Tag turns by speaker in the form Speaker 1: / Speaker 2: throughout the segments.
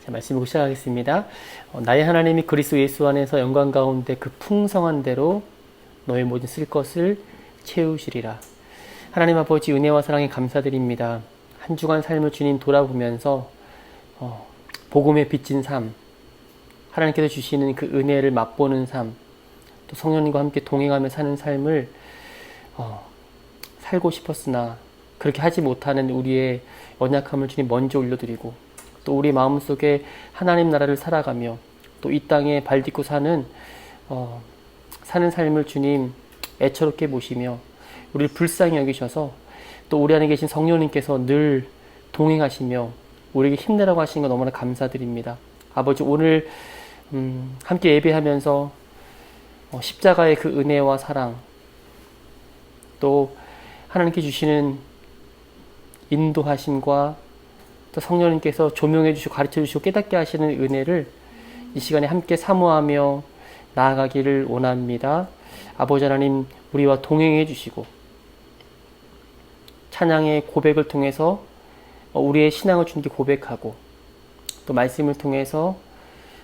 Speaker 1: 자, 말씀 보고 시작하겠습니다. 나의 하나님이 그리스도 예수 안에서 영광 가운데 그 풍성한 대로 너의 모든 쓸 것을 채우시리라. 하나님 아버지 은혜와 사랑에 감사드립니다. 한 주간 삶을 주님 돌아보면서 복음에 빚진 삶, 하나님께서 주시는 그 은혜를 맛보는 삶, 또 성령님과 함께 동행하며 사는 삶을 살고 싶었으나 그렇게 하지 못하는 우리의 연약함을 주님 먼저 올려드리고, 또 우리 마음속에 하나님 나라를 살아가며 또 이 땅에 발 딛고 사는 삶을 주님 애처롭게 보시며 우리를 불쌍히 여기셔서 또 우리 안에 계신 성령님께서 늘 동행하시며 우리에게 힘내라고 하신 거 너무나 감사드립니다. 아버지, 오늘 함께 예배하면서 십자가의 그 은혜와 사랑, 또 하나님께 주시는 인도하심과 또 성령님께서 조명해 주시고 가르쳐 주시고 깨닫게 하시는 은혜를 이 시간에 함께 사모하며 나아가기를 원합니다. 아버지 하나님, 우리와 동행해 주시고 찬양의 고백을 통해서 우리의 신앙을 주님께 고백하고, 또 말씀을 통해서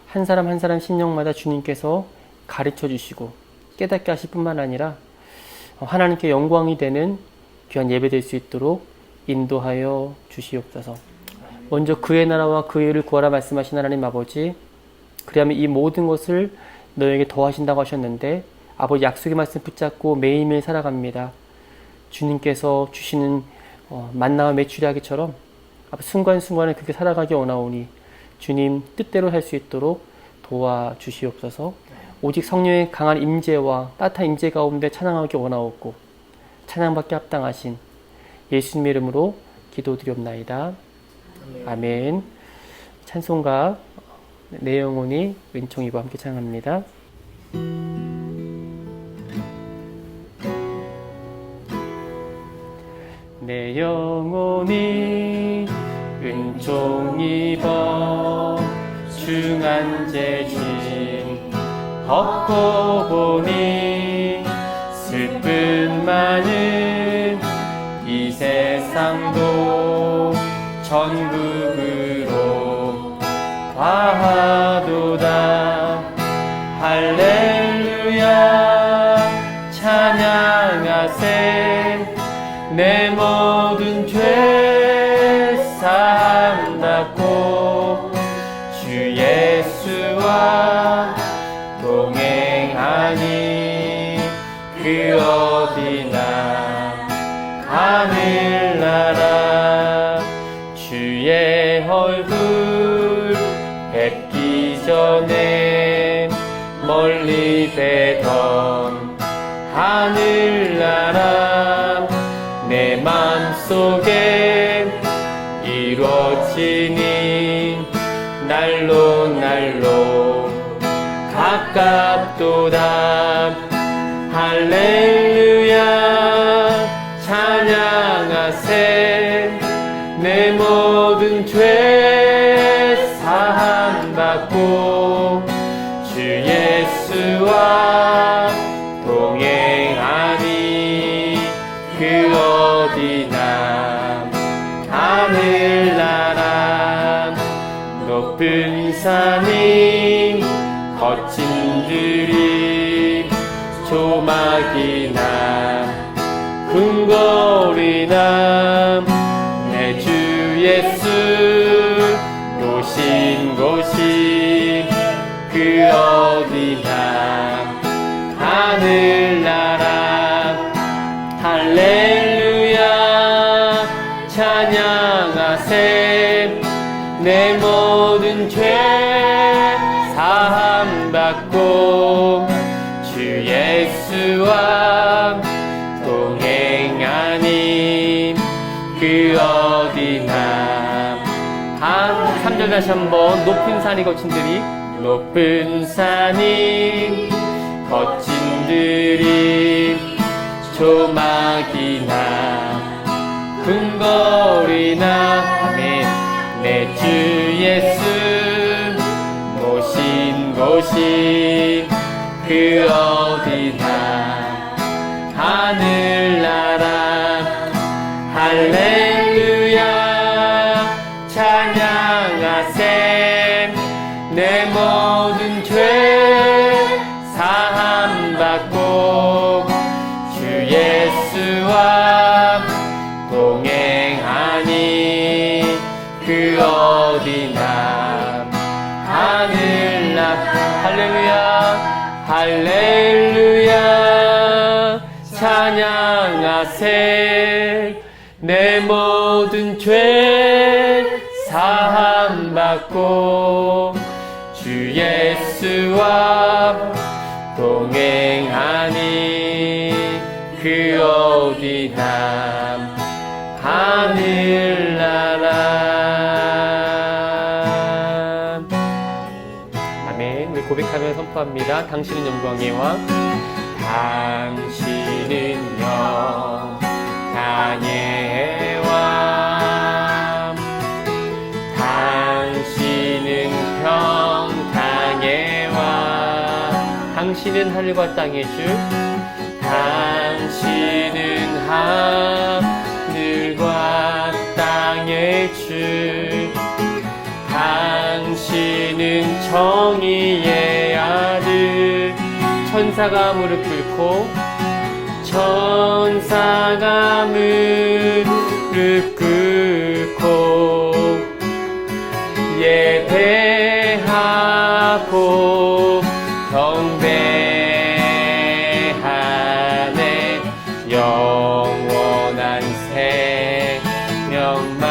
Speaker 1: 한 사람 한 사람 심령마다 주님께서 가르쳐 주시고 깨닫게 하실 뿐만 아니라 하나님께 영광이 되는 귀한 예배 될 수 있도록 인도하여 주시옵소서. 먼저 그의 나라와 그의 의를 구하라 말씀하신 하나님 아버지, 그리하면 이 모든 것을 너에게 더하신다고 하셨는데, 아버지 약속의 말씀 붙잡고 매일매일 살아갑니다. 주님께서 주시는 만나와 메추리하기처럼 순간순간에 그렇게 살아가기 원하오니 주님 뜻대로 할 수 있도록 도와주시옵소서. 오직 성령의 강한 임재와 따뜻한 임재 가운데 찬양하기 원하옵고 찬양받기 합당하신 예수님의 이름으로 기도드리옵나이다. 아멘. 찬송가 내 영혼이 은총이고 함께 찬양합니다. 내 영혼이 은총입어 중한 죄짐 벗고 보니 슬픈 많은 이 세상도 천국으로 화하도다. 할렐루야 찬양하세. 내 모든 죄 사함 받고 주 예수와 동행하니 그 어디나 하늘나라. 주의 얼굴 뵙기 전에 멀리 뵈던 하늘나라 내 맘속에 이루어지니 날로 날로 가깝도다. 할렐루야 찬양하세. 내 모든 죄 사함 받고 주 예수와 동행하니 그 어디나 하늘나라. 높은 산이 거친 들이 조막이나 궁궐이나 내 주 예수 오신 곳이 그 어디나 하늘나라. 할렐루야 찬양하세. 내 모든 죄 사함 받고 주 예수와 동행하니 그 어디나 3절 다시 한번. 높은 산이 거친 들이, 높은 산이 거친 들이 조막이나 궁궐이나 아멘. 내 주 예수 모신 곳이 그 어디나 하늘나라. 할렐루야 찬양하세. 내 모든 죄 사함받고 주 예수와 동행하니 그 어디나 하늘나 할렐루야 할렐루야 찬양하세 내 모든 죄 사함받고 주 예수와 동행하니 그 어디나 하늘나라. 아멘. 우리 고백하며 선포합니다. 당신은 영광의 왕, 당신은 영광의 왕, 당신은 평강의 왕, 당신은 하늘과 땅의 주, 당신은 하늘과 땅의 주, 당신은 정의의 아들, 천사가 무릎 꿇고 천사가 무릎 꿇고 예배하고 경배하네 영원한 생명 말씀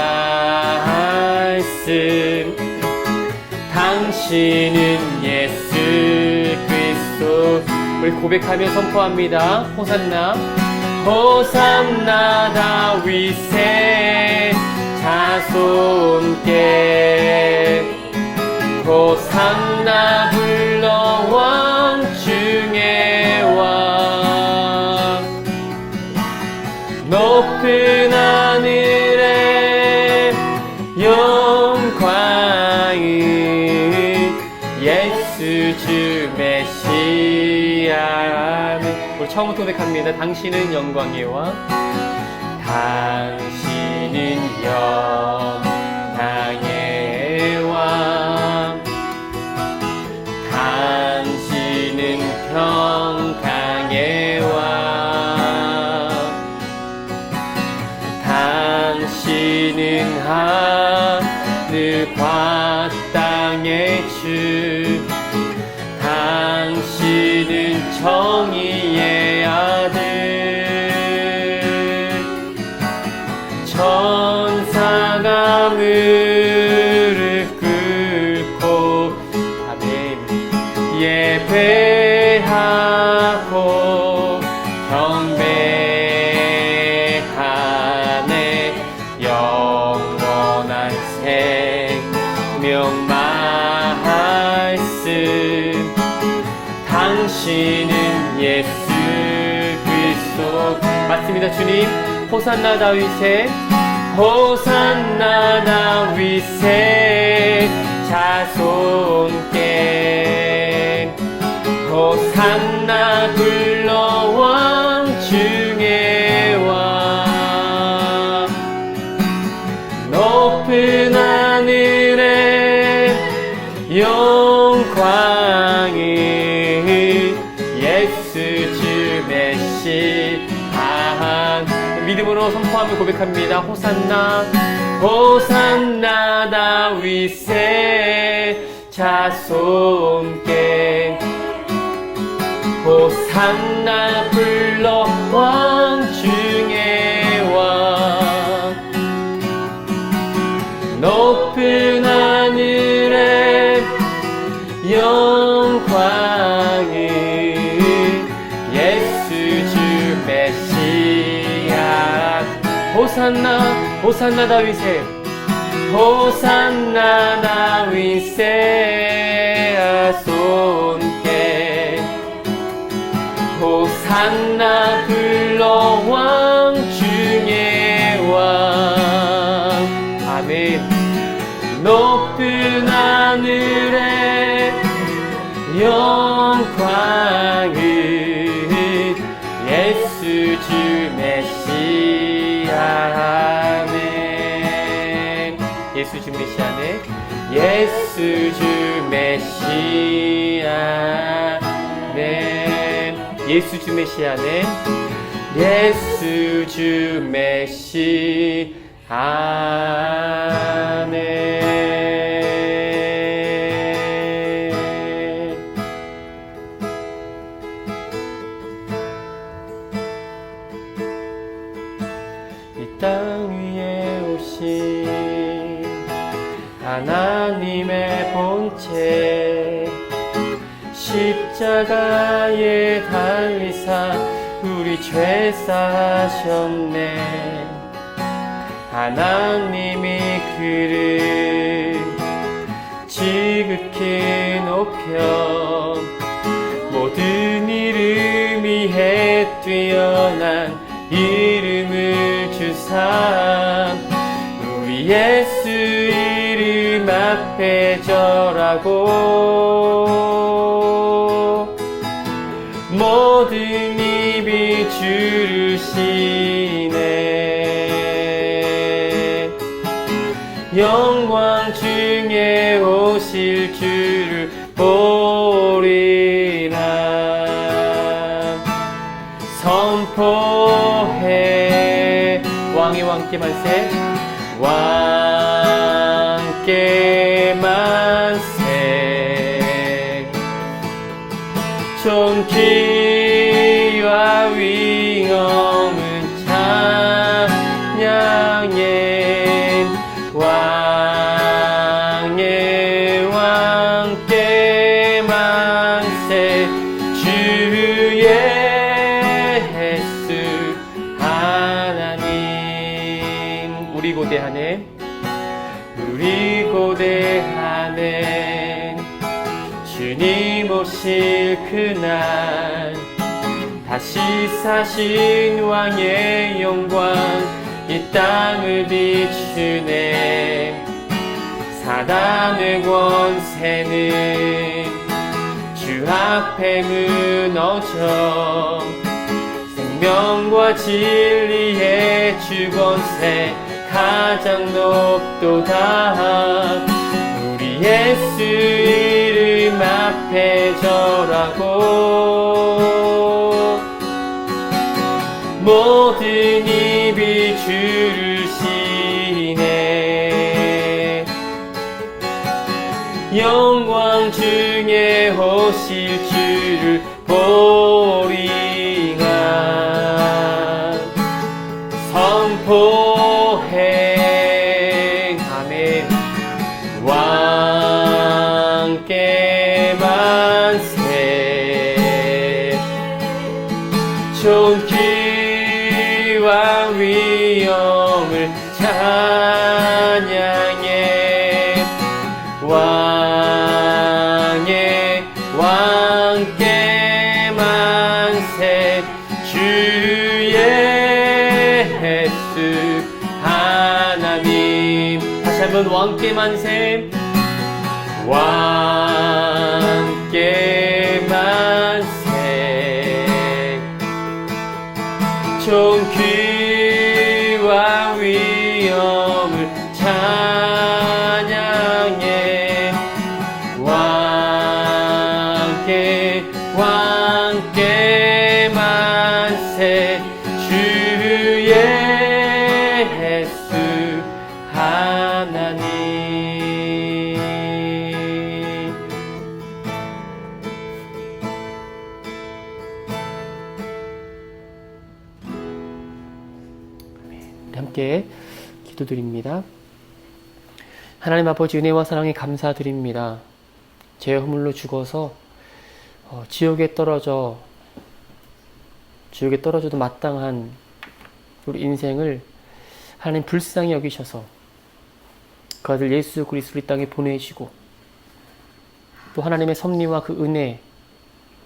Speaker 1: 당신은 예수 그리스도. 우리 고백하며 선포합니다. 호산나 호산나 다윗의 자손께 호산나 불러 왕 중의 왕 높은 하늘에 영광이 예수 주 메시아. 우리 처음부터 고백합니다. 당신은 영광의 왕, 당신은 영광의 왕, 당신은 평강의 왕, 당신은 하늘과 땅의 주, 당신은 정의의 아들, 천사가 무릎 꿇고 아멘 예배하고 경배하네 영원한 생명 말씀 당신은 예수 그리스도. 맞습니다. 주님 호산나 다윗의 호산나 다윗의 자손께 호산나 불러 왕 중의 왕 높은 하늘에 영광이 예수 주 메시아. 믿음으로 선포하며 고백합니다. 호산나 호산나 다윗의 자손께 호산나 불러 왕 중의 왕 높은 하늘에 영광이 예수 주 메시아. 호산나 호산나 다윗의 호산나 다윗의 자손께 호산나 불러 왕 중의 왕 아멘. 높은 하늘에 영광을 예수 주 메시아 아멘. 예수 주 메시아네 예수 주 메시아 메시아네. 예수 주 메시아네. 예수 주 메시아네. 이 땅 위에 오신 하나님의 본체, 십자가에 달리사 우리 죄 사하셨네. 하나님이 그를 지극히 높여 모든 이름 위에 뛰어난 이름을 주사 우리 예수 이름 앞에 절하고 모든 입이 주를 시네. 영광 중에 오실 주를 보리라. 선포해 왕의 왕께 만세. 왕께 만세. 존귀와 위엄은 찬양해. 왕의 왕께 만세. 주의 예수 하나님. 우리 고대하네. 우리 고대하네. 주님 오실 그날 다시 사신 왕의 영광 이 땅을 비추네. 사단의 권세는 주 앞에 무너져 생명과 진리의 주권세 가장 높도다. 우리 예수 이름 앞에 절하고 모든 입이 주를 시네. 영광 중에 오실 주를 보리라. 선포해. 아멘. 왕께 만세. 존귀와 위엄을 찬양해. 왕의 왕께 만세. 주의 예수 하나님. 다시 한번 왕께 만세. 왕께 만세. 존귀와 위엄을 찬양해. 왕께 만세. 주의 예수 하나님. 함께 기도드립니다. 하나님 아버지, 은혜와 사랑에 감사드립니다. 죄 허물로 죽어서 지옥에 떨어져도 마땅한 우리 인생을 하나님 불쌍히 여기셔서 그 아들 예수 그리스도를 이 땅에 보내시고 또 하나님의 섭리와 그 은혜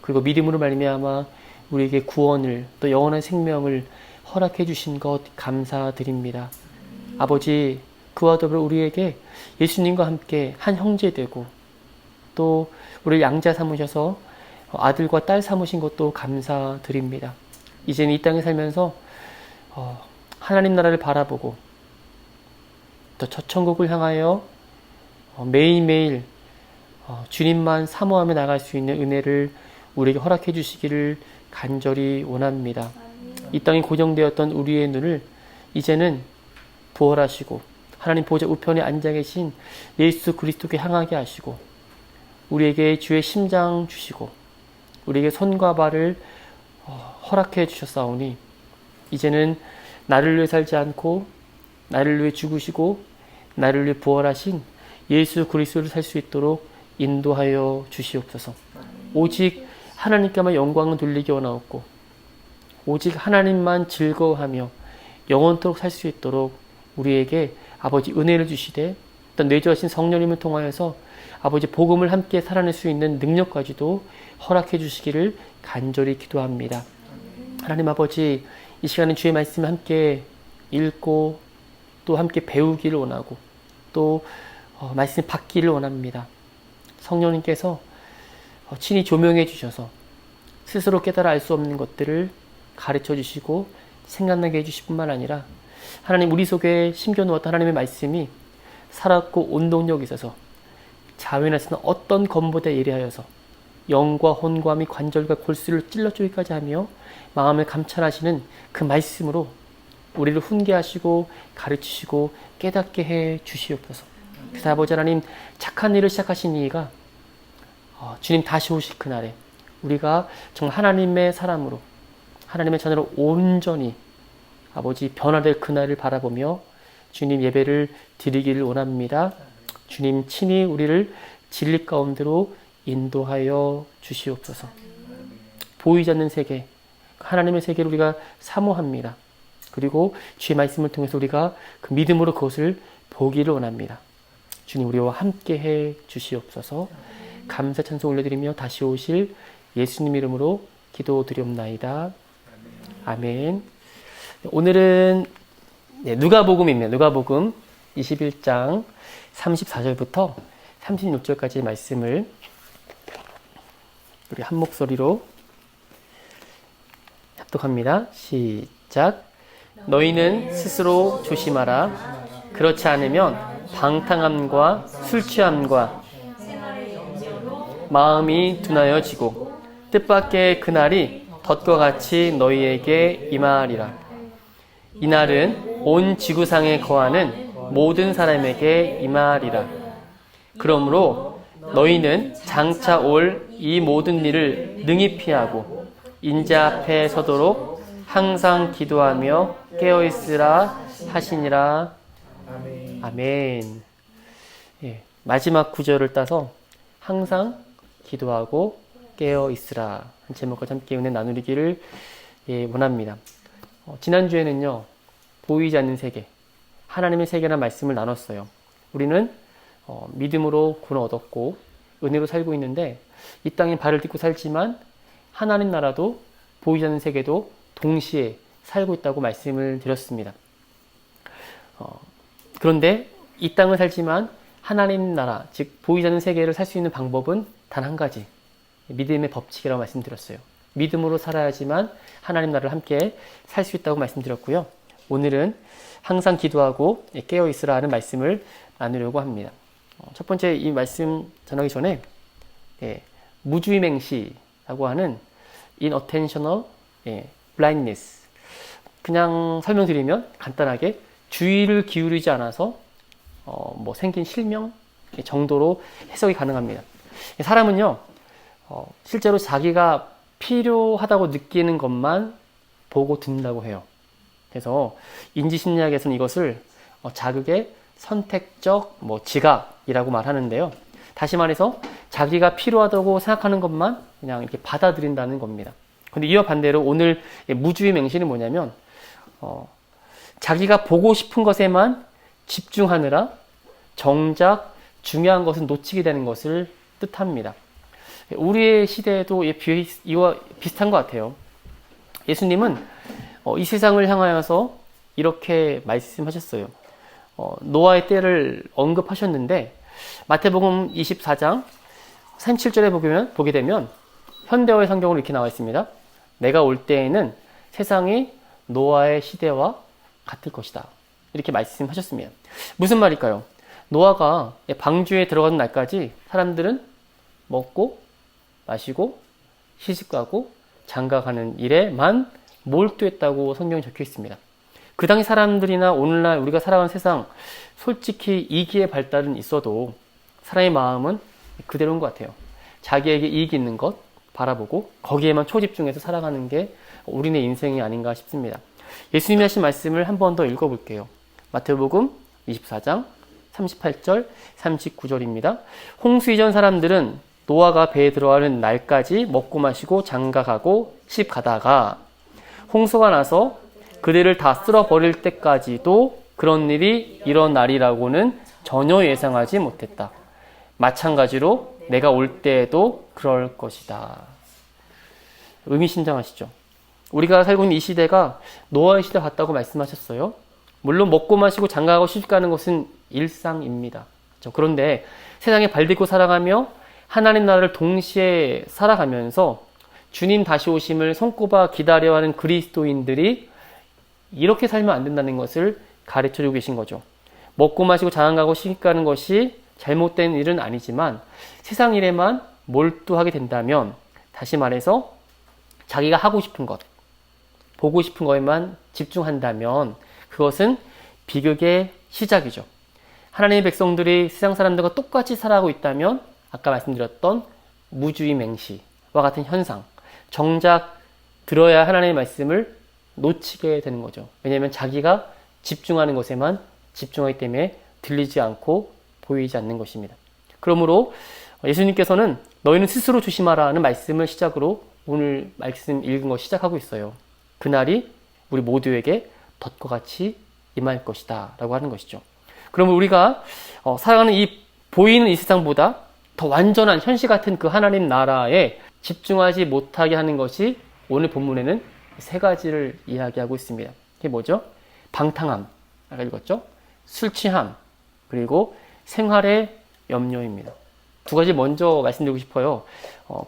Speaker 1: 그리고 믿음으로 말미암아 우리에게 구원을 또 영원한 생명을 허락해 주신 것 감사드립니다. 아버지, 그와 더불어 우리에게 예수님과 함께 한 형제 되고 또 우리를 양자 삼으셔서 아들과 딸 삼으신 것도 감사드립니다. 이제는 이 땅에 살면서 하나님 나라를 바라보고 또 저 천국을 향하여 매일매일 주님만 사모하며 나갈 수 있는 은혜를 우리에게 허락해 주시기를 간절히 원합니다. 이 땅에 고정되었던 우리의 눈을 이제는 부활하시고 하나님 보좌 우편에 앉아 계신 예수 그리스도께 향하게 하시고 우리에게 주의 심장 주시고 우리에게 손과 발을 허락해 주셨사오니 이제는 나를 위해 살지 않고 나를 위해 죽으시고 나를 위해 부활하신 예수 그리스도를 살 수 있도록 인도하여 주시옵소서. 오직 하나님께만 영광을 돌리기 원하옵고 오직 하나님만 즐거워하며 영원토록 살 수 있도록 우리에게 아버지 은혜를 주시되 어떤 내주하신 성령님을 통하여서 아버지 복음을 함께 살아낼 수 있는 능력까지도 허락해 주시기를 간절히 기도합니다. 하나님 아버지, 이 시간에 주의 말씀을 함께 읽고 또 함께 배우기를 원하고 또 말씀을 받기를 원합니다. 성령님께서 친히 조명해 주셔서 스스로 깨달아 알 수 없는 것들을 가르쳐 주시고 생각나게 해주실 뿐만 아니라 하나님 우리 속에 심겨놓았던 하나님의 말씀이 살았고 온동력이 있어서 자원에서는 어떤 검보다 예리하여서 영과 혼과 및 관절과 골수를 찔러 쪼기까지 하며 마음을 감찰하시는 그 말씀으로 우리를 훈계하시고 가르치시고 깨닫게 해 주시옵소서. 그래서 아버지 하나님 착한 일을 시작하신 이가 주님 다시 오실 그날에 우리가 정말 하나님의 사람으로 하나님의 자녀로 온전히 아버지 변화될 그날을 바라보며 주님 예배를 드리기를 원합니다. 주님 친히 우리를 진리 가운데로 인도하여 주시옵소서. 보이지 않는 세계, 하나님의 세계를 우리가 사모합니다. 그리고 주의 말씀을 통해서 우리가 그 믿음으로 그것을 보기를 원합니다. 주님 우리와 함께 해 주시옵소서. 감사 찬송 올려드리며 다시 오실 예수님 이름으로 기도드리옵나이다. 아멘. 오늘은 누가복음입니다. 누가복음 21장 34절부터 36절까지의 말씀을 우리 한 목소리로 합독합니다. 시작. 너희는 스스로 조심하라. 그렇지 않으면 방탕함과 술취함과 마음이 둔하여지고 뜻밖의 그날이 덫과 같이 너희에게 임하리라. 이날은 온 지구상에 거하는 모든 사람에게 임하리라. 그러므로 너희는 장차 올 이 모든 일을 능히 피하고 인자 앞에 서도록 항상 기도하며 깨어있으라 하시니라. 아멘. 예, 마지막 구절을 따서 항상 기도하고 깨어있으라 한 제목과 함께 은혜 나누기를 원합니다. 지난주에는요, 보이지 않는 세계, 하나님의 세계라는 말씀을 나눴어요. 우리는 믿음으로 구원 얻었고 은혜로 살고 있는데 이 땅에 발을 딛고 살지만 하나님 나라도 보이지 않는 세계도 동시에 살고 있다고 말씀을 드렸습니다. 그런데 이 땅을 살지만 하나님 나라, 즉 보이지 않는 세계를 살 수 있는 방법은 단 한 가지, 믿음의 법칙이라고 말씀드렸어요. 믿음으로 살아야지만 하나님 나라를 함께 살 수 있다고 말씀드렸고요. 오늘은 항상 기도하고 깨어있으라 하는 말씀을 나누려고 합니다. 첫 번째 이 말씀 전하기 전에 무주의맹시라고 하는 inattentional blindness, 그냥 설명드리면 간단하게 주의를 기울이지 않아서 생긴 실명 정도로 해석이 가능합니다. 사람은요, 실제로 자기가 필요하다고 느끼는 것만 보고 듣는다고 해요. 그래서 인지심리학에서는 이것을 자극의 선택적 지각이라고 말하는데요. 다시 말해서 자기가 필요하다고 생각하는 것만 그냥 이렇게 받아들인다는 겁니다. 근데 이와 반대로 오늘 무주의 맹시는 뭐냐면 자기가 보고 싶은 것에만 집중하느라 정작 중요한 것은 놓치게 되는 것을 뜻합니다. 우리의 시대에도 이와 비슷한 것 같아요. 예수님은 이 세상을 향하여서 이렇게 말씀하셨어요. 노아의 때를 언급하셨는데 마태복음 24장 37절에 보게 되면 현대어의 성경으로 이렇게 나와 있습니다. 내가 올 때에는 세상이 노아의 시대와 같을 것이다. 이렇게 말씀하셨습니다. 무슨 말일까요? 노아가 방주에 들어가는 날까지 사람들은 먹고 마시고 시집가고 장가가는 일에만 몰두했다고 성경에 적혀 있습니다. 그 당시 사람들이나 오늘날 우리가 살아가는 세상 솔직히 이기의 발달은 있어도 사람의 마음은 그대로인 것 같아요. 자기에게 이익이 있는 것 바라보고 거기에만 초집중해서 살아가는 게 우리네 인생이 아닌가 싶습니다. 예수님이 하신 말씀을 한 번 더 읽어볼게요. 마태복음 24장 38절 39절입니다. 홍수 이전 사람들은 노아가 배에 들어가는 날까지 먹고 마시고 장가가고 시집가다가 홍수가 나서 그들을 다 쓸어버릴 때까지도 그런 일이 일어나리라고는 전혀 예상하지 못했다. 마찬가지로 내가 올 때에도 그럴 것이다. 의미심장하시죠? 우리가 살고 있는 이 시대가 노아의 시대 같다고 말씀하셨어요. 물론 먹고 마시고 장가가고 시집가는 것은 일상입니다. 그렇죠? 그런데 세상에 발딛고 살아가며 하나님 나라를 동시에 살아가면서 주님 다시 오심을 손꼽아 기다려하는 그리스도인들이 이렇게 살면 안 된다는 것을 가르쳐주고 계신 거죠. 먹고 마시고 장가가고 시집가는 것이 잘못된 일은 아니지만 세상 일에만 몰두하게 된다면, 다시 말해서 자기가 하고 싶은 것, 보고 싶은 것에만 집중한다면 그것은 비극의 시작이죠. 하나님의 백성들이 세상 사람들과 똑같이 살아가고 있다면 아까 말씀드렸던 무주의 맹시와 같은 현상, 정작 들어야 할 하나님의 말씀을 놓치게 되는 거죠. 왜냐하면 자기가 집중하는 것에만 집중하기 때문에 들리지 않고 보이지 않는 것입니다. 그러므로 예수님께서는 너희는 스스로 조심하라는 말씀을 시작으로 오늘 말씀 읽은 거 시작하고 있어요. 그날이 우리 모두에게 덫과 같이 임할 것이다 라고 하는 것이죠. 그러면 우리가 살아가는 이 보이는 이 세상보다 더 완전한 현실 같은 그 하나님 나라에 집중하지 못하게 하는 것이 오늘 본문에는 세 가지를 이야기하고 있습니다. 그게 뭐죠? 방탕함, 아까 읽었죠? 술 취함, 그리고 생활의 염려입니다. 두 가지 먼저 말씀드리고 싶어요.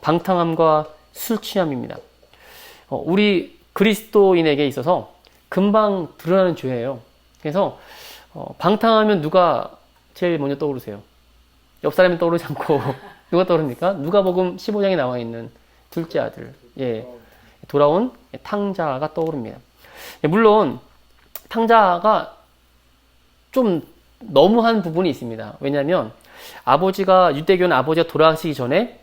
Speaker 1: 방탕함과 술 취함입니다. 우리 그리스도인에게 있어서 금방 드러나는 죄예요. 그래서 방탕하면 누가 제일 먼저 떠오르세요? 옆 사람이 떠오르지 않고 누가 떠오릅니까? 누가복음 15장에 나와 있는 둘째 아들, 돌아온 탕자가 떠오릅니다. 물론 탕자가 좀 너무한 부분이 있습니다. 왜냐하면 유대교는 아버지가 돌아가시기 전에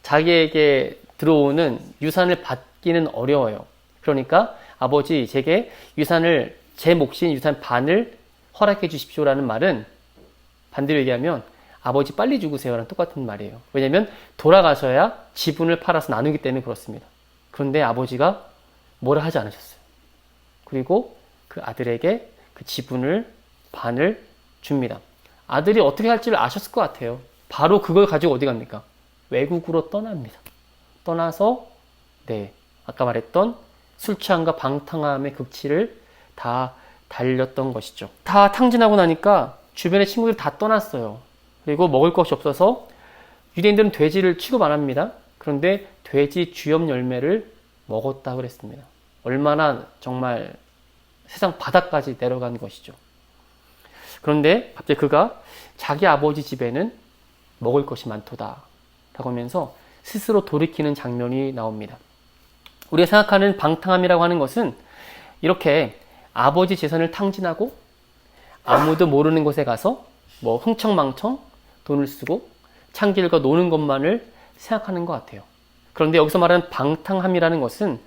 Speaker 1: 자기에게 들어오는 유산을 받기는 어려워요. 그러니까 아버지, 제게 유산을, 제 몫인 유산 반을 허락해 주십시오라는 말은 반대로 얘기하면 아버지 빨리 죽으세요랑 똑같은 말이에요. 왜냐하면 돌아가셔야 지분을 팔아서 나누기 때문에 그렇습니다. 그런데 아버지가 뭐라 하지 않으셨어요. 그리고 그 아들에게 그 지분을 반을 줍니다. 아들이 어떻게 할지를 아셨을 것 같아요. 바로 그걸 가지고 어디 갑니까? 외국으로 떠납니다. 떠나서 아까 말했던 술 취함과 방탕함의 극치를 다 달렸던 것이죠. 다 탕진하고 나니까 주변의 친구들이 다 떠났어요. 그리고 먹을 것이 없어서 유대인들은 돼지를 취급 안 합니다. 그런데 돼지 쥐염 열매를 먹었다고 그랬습니다. 얼마나 정말 세상 바닥까지 내려간 것이죠. 그런데 갑자기 그가 자기 아버지 집에는 먹을 것이 많도다 라고 하면서 스스로 돌이키는 장면이 나옵니다. 우리가 생각하는 방탕함이라고 하는 것은 이렇게 아버지 재산을 탕진하고 아무도 모르는 곳에 가서 흥청망청 돈을 쓰고 창길과 노는 것만을 생각하는 것 같아요. 그런데 여기서 말하는 방탕함이라는 것은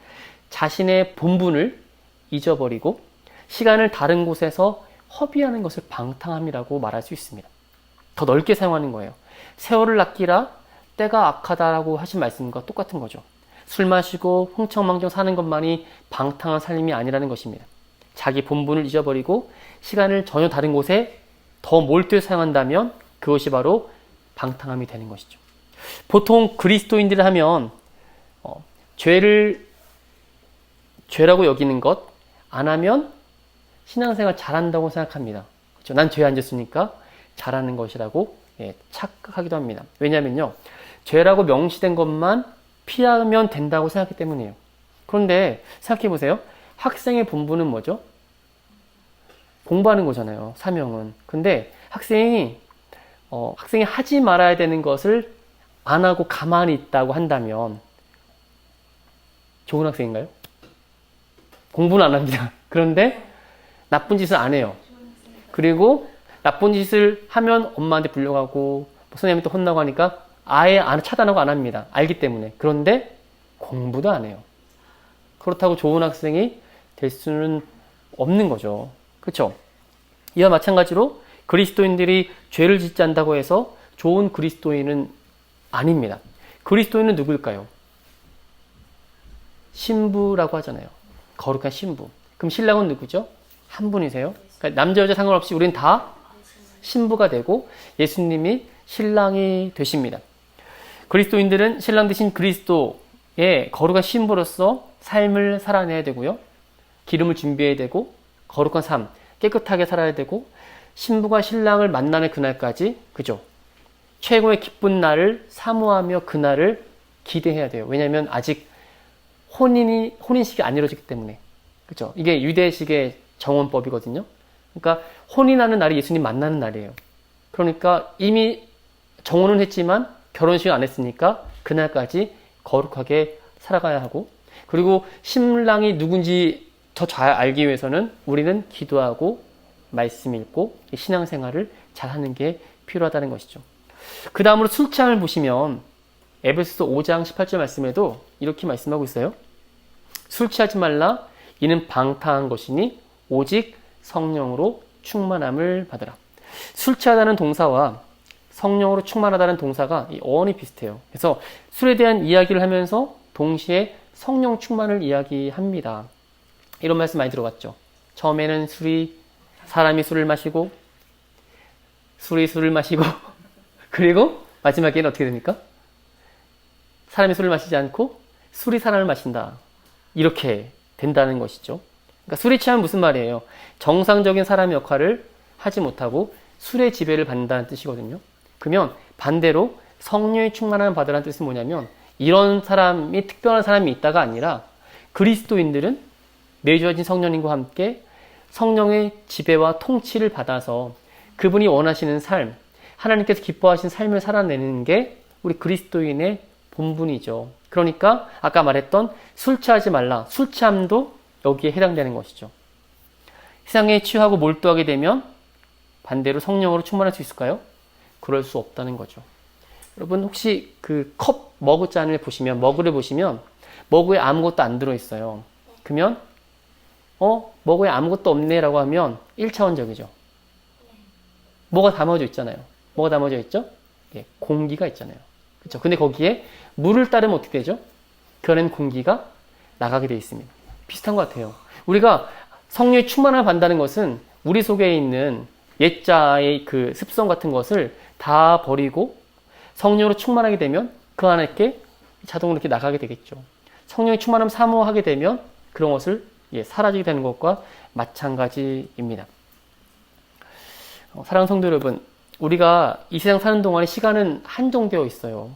Speaker 1: 자신의 본분을 잊어버리고 시간을 다른 곳에서 허비하는 것을 방탕함이라고 말할 수 있습니다. 더 넓게 사용하는 거예요. 세월을 아끼라 때가 악하다라고 하신 말씀과 똑같은 거죠. 술 마시고 흥청망청 사는 것만이 방탕한 삶이 아니라는 것입니다. 자기 본분을 잊어버리고 시간을 전혀 다른 곳에 더 몰두해 사용한다면 그것이 바로 방탕함이 되는 것이죠. 보통 그리스도인들을 하면 죄라고 여기는 것 안 하면 신앙생활 잘한다고 생각합니다. 그렇죠? 난 죄 안 졌으니까 잘하는 것이라고 착각하기도 합니다. 왜냐하면요, 죄라고 명시된 것만 피하면 된다고 생각하기 때문이에요. 그런데 생각해 보세요. 학생의 본분은 뭐죠? 공부하는 거잖아요. 사명은. 근데 학생이 하지 말아야 되는 것을 안 하고 가만히 있다고 한다면 좋은 학생인가요? 공부는 안 합니다. 그런데 나쁜 짓을 안 해요. 그리고 나쁜 짓을 하면 엄마한테 불려가고 선생님한테 혼나고 하니까 아예 차단하고 안 합니다. 알기 때문에. 그런데 공부도 안 해요. 그렇다고 좋은 학생이 될 수는 없는 거죠. 그렇죠? 이와 마찬가지로 그리스도인들이 죄를 짓지 않는다고 해서 좋은 그리스도인은 아닙니다. 그리스도인은 누구일까요? 신부라고 하잖아요. 거룩한 신부. 그럼 신랑은 누구죠? 한 분이세요. 그러니까 남자 여자 상관없이 우리는 다 신부가 되고 예수님이 신랑이 되십니다. 그리스도인들은 신랑 되신 그리스도의 거룩한 신부로서 삶을 살아내야 되고요. 기름을 준비해야 되고 거룩한 삶, 깨끗하게 살아야 되고 신부가 신랑을 만나는 그날까지 그죠? 최고의 기쁜 날을 사모하며 그날을 기대해야 돼요. 왜냐하면 아직 혼인식이 안 이루어지기 때문에. 그죠? 이게 유대식의 정혼법이거든요. 그러니까 혼인하는 날이 예수님 만나는 날이에요. 그러니까 이미 정혼은 했지만 결혼식을 안 했으니까 그날까지 거룩하게 살아가야 하고, 그리고 신랑이 누군지 더 잘 알기 위해서는 우리는 기도하고 말씀 읽고 신앙생활을 잘 하는 게 필요하다는 것이죠. 그 다음으로 술 취함을 보시면 에베소서 5장 18절 말씀에도 이렇게 말씀하고 있어요. 술 취하지 말라. 이는 방탕한 것이니 오직 성령으로 충만함을 받으라. 술 취하다는 동사와 성령으로 충만하다는 동사가 이 어원이 비슷해요. 그래서 술에 대한 이야기를 하면서 동시에 성령 충만을 이야기합니다. 이런 말씀 많이 들어봤죠. 처음에는 사람이 술을 마시고 술이 술을 마시고 그리고 마지막에는 어떻게 됩니까? 사람이 술을 마시지 않고 술이 사람을 마신다. 이렇게 된다는 것이죠. 그러니까 술에 취하면 무슨 말이에요? 정상적인 사람의 역할을 하지 못하고 술의 지배를 받는다는 뜻이거든요. 그러면 반대로 성령의 충만함을 받으라는 뜻은 뭐냐면 이런 사람이 특별한 사람이 있다가 아니라 그리스도인들은 내주어진 성령님과 함께 성령의 지배와 통치를 받아서 그분이 원하시는 삶, 하나님께서 기뻐하시는 삶을 살아내는 게 우리 그리스도인의 본분이죠. 그러니까 아까 말했던 술 취하지 말라. 술 취함도 여기에 해당되는 것이죠. 세상에 취하고 몰두하게 되면 반대로 성령으로 충만할 수 있을까요? 그럴 수 없다는 거죠. 여러분 혹시 그 머그잔을 보시면 머그를 보시면 머그에 아무것도 안 들어있어요. 그러면 머그에 아무것도 없네 라고 하면 1차원적이죠. 뭐가 담아져 있잖아요. 뭐가 담아져 있죠? 예, 공기가 있잖아요. 그렇죠? 근데 거기에 물을 따르면 어떻게 되죠? 그 안에는 공기가 나가게 되어 있습니다. 비슷한 것 같아요. 우리가 성령의 충만함을 받는다는 것은 우리 속에 있는 옛자의 그 습성 같은 것을 다 버리고 성령으로 충만하게 되면 그 안에 자동으로 이렇게 나가게 되겠죠. 성령의 충만함을 사모하게 되면 그런 것을 사라지게 되는 것과 마찬가지입니다. 사랑하는 성도 여러분, 우리가 이 세상 사는 동안에 시간은 한정되어 있어요.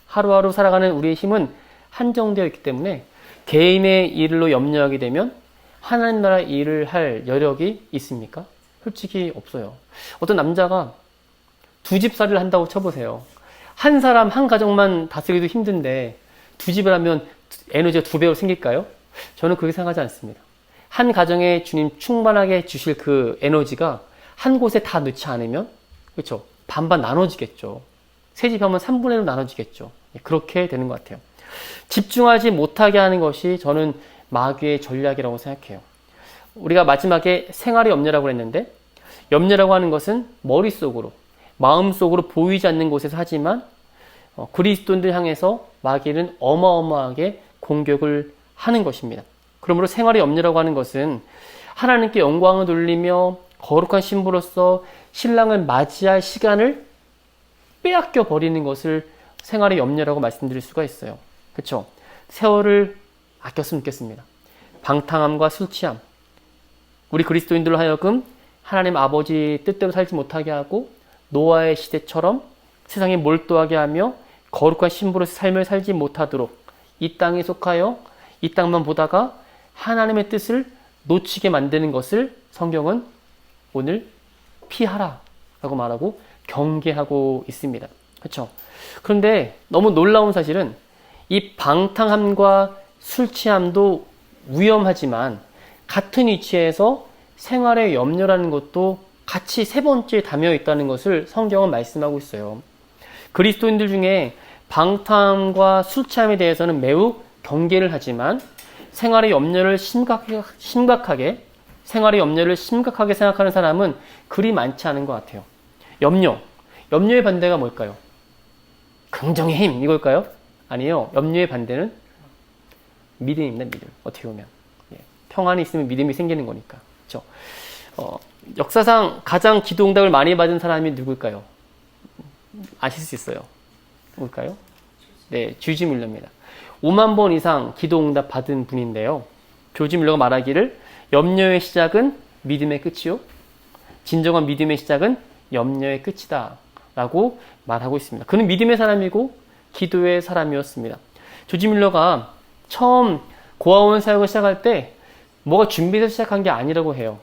Speaker 1: 하루하루 살아가는 우리의 힘은 한정되어 있기 때문에 개인의 일로 염려하게 되면 하나님 나라 일을 할 여력이 있습니까? 솔직히 없어요. 어떤 남자가 두 집살이를 한다고 쳐보세요. 한 사람, 한 가정만 다스리기도 힘든데 두 집을 하면 에너지가 2배로 생길까요? 저는 그렇게 생각하지 않습니다. 한 가정에 주님 충만하게 주실 그 에너지가 한 곳에 다 넣지 않으면 그렇죠? 반반 나눠지겠죠. 세 집 하면 3분의 1로 나눠지겠죠. 그렇게 되는 것 같아요. 집중하지 못하게 하는 것이 저는 마귀의 전략이라고 생각해요. 우리가 마지막에 생활의 염려라고 했는데 염려라고 하는 것은 머릿속으로, 마음속으로 보이지 않는 곳에서 하지만 그리스도인들 향해서 마귀는 어마어마하게 공격을 하는 것입니다. 그러므로 생활의 염려라고 하는 것은 하나님께 영광을 돌리며 거룩한 신부로서 신랑을 맞이할 시간을 빼앗겨 버리는 것을 생활의 염려라고 말씀드릴 수가 있어요. 그렇죠? 세월을 아꼈으면 좋겠습니다. 방탕함과 술 취함, 우리 그리스도인들로 하여금 하나님 아버지 뜻대로 살지 못하게 하고 노아의 시대처럼 세상에 몰두하게 하며 거룩한 신부로서 삶을 살지 못하도록 이 땅에 속하여 이 땅만 보다가 하나님의 뜻을 놓치게 만드는 것을 성경은 오늘 피하라 라고 말하고 경계하고 있습니다. 그렇죠? 그런데 너무 놀라운 사실은 이 방탕함과 술 취함도 위험하지만 같은 위치에서 생활의 염려라는 것도 같이 세 번째에 담여 있다는 것을 성경은 말씀하고 있어요. 그리스도인들 중에 방탕함과 술 취함에 대해서는 매우 경계를 하지만 생활의 염려를 심각하게 생각하는 사람은 그리 많지 않은 것 같아요. 염려의 반대가 뭘까요? 긍정의 힘 이걸까요? 아니요. 염려의 반대는 믿음입니다. 믿음. 어떻게 보면 평안이 있으면 믿음이 생기는 거니까. 그렇죠? 역사상 가장 기도응답을 많이 받은 사람이 누굴까요? 아실 수 있어요. 누굴까요? 네, 조지 밀러입니다. 5만 번 이상 기도응답 받은 분인데요. 조지 밀러가 말하기를 염려의 시작은 믿음의 끝이요. 진정한 믿음의 시작은 염려의 끝이다. 라고 말하고 있습니다. 그는 믿음의 사람이고 기도의 사람이었습니다. 조지 밀러가 처음 고아원 사역을 시작할 때 뭐가 준비돼서 시작한 게 아니라고 해요.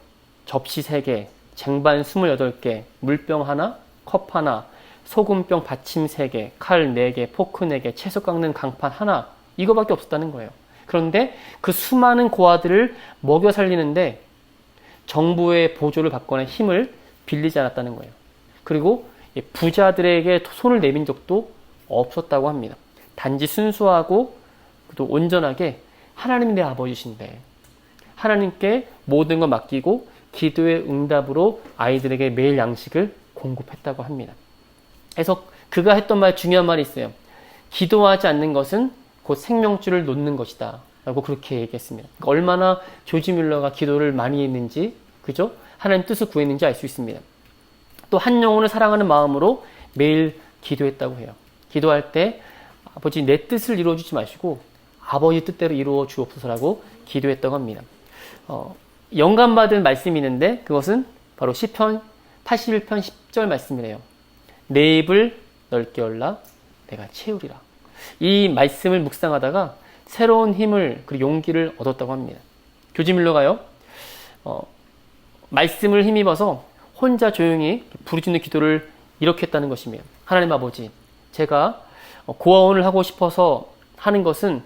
Speaker 1: 접시 3개, 쟁반 28개, 물병 하나, 컵 하나, 소금병 받침 3개, 칼 4개, 포크 4개, 채소 깎는 강판 하나 이거밖에 없었다는 거예요. 그런데 그 수많은 고아들을 먹여 살리는데 정부의 보조를 받거나 힘을 빌리지 않았다는 거예요. 그리고 부자들에게 손을 내민 적도 없었다고 합니다. 단지 순수하고 또 온전하게 하나님이 내 아버지신데 하나님께 모든 걸 맡기고 기도의 응답으로 아이들에게 매일 양식을 공급했다고 합니다. 그래서 그가 했던 말 중요한 말이 있어요. 기도하지 않는 것은 곧 생명줄을 놓는 것이다 라고 그렇게 얘기했습니다. 그러니까 얼마나 조지 밀러가 기도를 많이 했는지, 그죠? 하나님 뜻을 구했는지 알 수 있습니다. 또 한 영혼을 사랑하는 마음으로 매일 기도했다고 해요. 기도할 때 아버지 내 뜻을 이루어주지 마시고 아버지 뜻대로 이루어 주옵소서라고 기도했다고 합니다. 영감받은 말씀이 있는데 그것은 바로 시편 81편 10절 말씀이래요. 내 입을 넓게 열라 내가 채우리라. 이 말씀을 묵상하다가 새로운 힘을 그리고 용기를 얻었다고 합니다. 조지 밀러가요. 말씀을 힘입어서 혼자 조용히 부르짖는 기도를 이렇게 했다는 것입니다. 하나님 아버지, 제가 고아원을 하고 싶어서 하는 것은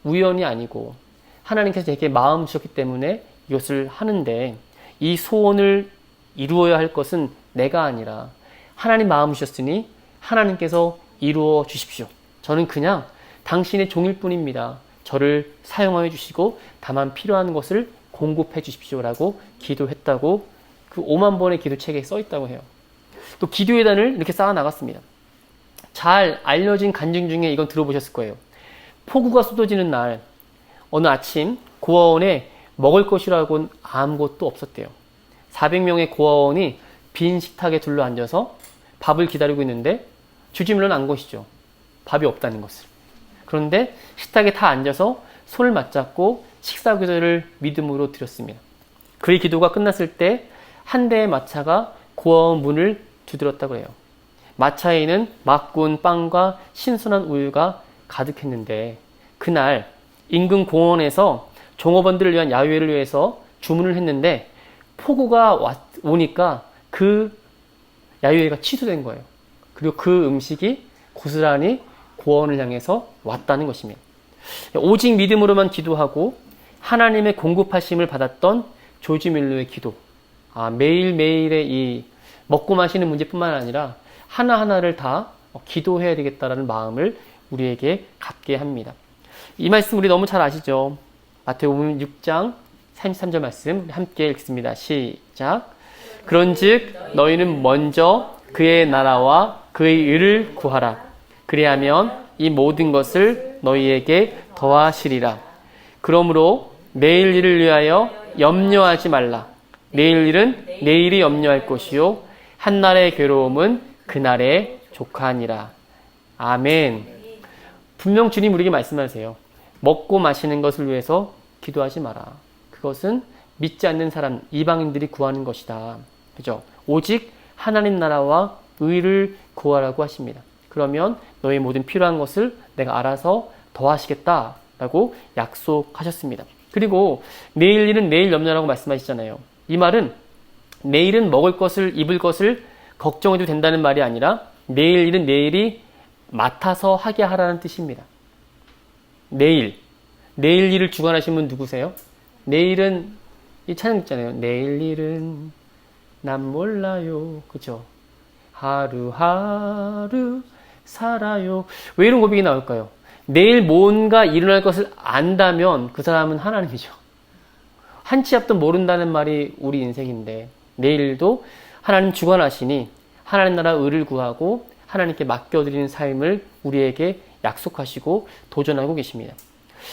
Speaker 1: 우연이 아니고 하나님께서 제게 마음 주셨기 때문에 이것을 하는데 이 소원을 이루어야 할 것은 내가 아니라 하나님 마음 주셨으니 하나님께서 이루어 주십시오. 저는 그냥 당신의 종일 뿐입니다. 저를 사용하여 주시고 다만 필요한 것을 공급해 주십시오라고 기도했다고 그 5만 번의 기도책에 써 있다고 해요. 또 기도회단을 이렇게 쌓아 나갔습니다. 잘 알려진 간증 중에 이건 들어보셨을 거예요. 폭우가 쏟아지는 날 어느 아침 고아원에 먹을 것이라고는 아무것도 없었대요. 400명의 고아원이 빈 식탁에 둘러앉아서 밥을 기다리고 있는데 조지 밀러는 안 것이죠. 밥이 없다는 것을. 그런데 식탁에 다 앉아서 손을 맞잡고 식사 기도를 믿음으로 드렸습니다. 그의 기도가 끝났을 때 한 대의 마차가 고아원 문을 두드렸다고 해요. 마차에는 막 구운 빵과 신선한 우유가 가득했는데 그날 인근 공원에서 종업원들을 위한 야유회를 위해서 주문을 했는데 폭우가 오니까 그 야유회가 취소된 거예요. 그리고 그 음식이 고스란히 고아원을 향해서 왔다는 것입니다. 오직 믿음으로만 기도하고 하나님의 공급하심을 받았던 조지 밀러의 기도. 매일매일의 이 먹고 마시는 문제뿐만 아니라 하나하나를 다 기도해야 되겠다라는 마음을 우리에게 갖게 합니다. 이 말씀 우리 너무 잘 아시죠? 마태복음 6장 33절 말씀 함께 읽습니다. 시작. 그런즉 너희는 먼저 그의 나라와 그의 의를 구하라. 그리하면 이 모든 것을 너희에게 더하시리라. 그러므로 내일 일을 위하여 염려하지 말라. 내일 일은 내일이 염려할 것이요 한날의 괴로움은 그날의 족하니라. 아멘. 분명 주님 우리에게 말씀하세요. 먹고 마시는 것을 위해서 기도하지 마라. 그것은 믿지 않는 사람, 이방인들이 구하는 것이다. 그죠? 오직 하나님 나라와 의를 구하라고 하십니다. 그러면 너의 모든 필요한 것을 내가 알아서 더하시겠다라고 약속하셨습니다. 그리고 내일 일은 내일 염려라고 말씀하시잖아요. 이 말은 내일은 먹을 것을 입을 것을 걱정해도 된다는 말이 아니라 내일 일은 내일이 맡아서 하게 하라는 뜻입니다. 내일 일을 주관하신 분 누구세요? 내일은 이 찬양 있잖아요. 내일 일은 난 몰라요. 그죠? 하루하루 살아요. 왜 이런 고백이 나올까요? 내일 뭔가 일어날 것을 안다면 그 사람은 하나님이죠. 한치 앞도 모른다는 말이 우리 인생인데 내일도 하나님 주관하시니 하나님 나라 의를 구하고 하나님께 맡겨드리는 삶을 우리에게 약속하시고 도전하고 계십니다.